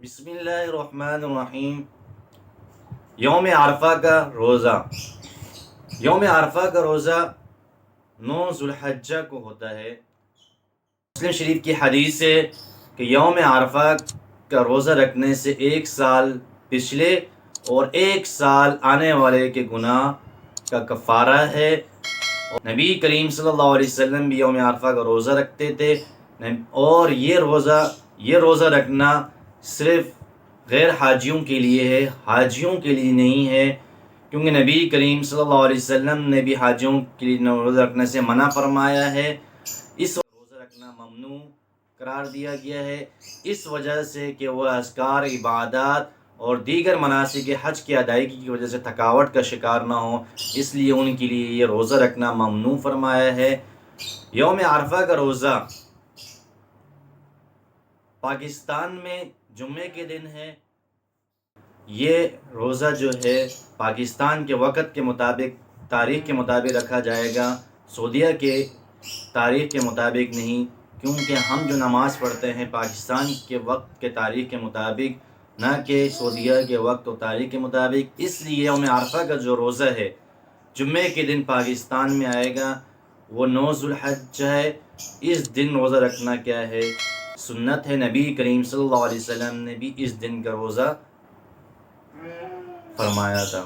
بسم اللہ الرحمن الرحیم۔ یوم عرفہ کا روزہ، یوم عرفہ کا روزہ 9 ذوالحجہ کو ہوتا ہے۔ مسلم شریف کی حدیث ہے کہ یوم عرفہ کا روزہ رکھنے سے 1 سال پچھلے اور 1 سال آنے والے کے گناہ کا کفارہ ہے۔ نبی کریم صلی اللہ علیہ وسلم بھی یوم عرفہ کا روزہ رکھتے تھے، اور یہ روزہ رکھنا صرف غیر حاجیوں کے لیے ہے، حاجیوں کے لیے نہیں ہے، کیونکہ نبی کریم صلی اللہ علیہ وسلم نے بھی حاجیوں کے لیے روزہ رکھنے سے منع فرمایا ہے۔ اس روزہ رکھنا ممنوع قرار دیا گیا ہے، اس وجہ سے کہ وہ اذکار، عبادات اور دیگر مناسک حج کی ادائیگی کی وجہ سے تھکاوٹ کا شکار نہ ہوں، اس لیے ان کے لیے یہ روزہ رکھنا ممنوع فرمایا ہے۔ یوم عرفہ کا روزہ پاکستان میں جمعے کے دن ہے۔ یہ روزہ جو ہے پاکستان کے وقت کے مطابق، تاریخ کے مطابق رکھا جائے گا، سعودیہ کے تاریخ کے مطابق نہیں، کیونکہ ہم جو نماز پڑھتے ہیں پاکستان کے وقت کے تاریخ کے مطابق، نہ کہ سعودیہ کے وقت و تاریخ کے مطابق۔ اس لیے یوم عرفہ کا جو روزہ ہے جمعے کے دن پاکستان میں آئے گا، وہ 9 ذوالحجہ ہے۔ اس دن روزہ رکھنا کیا ہے؟ سنت ہے، نبی کریم صلی اللہ علیہ وسلم نے بھی اس دن کا روزہ فرمایا تھا۔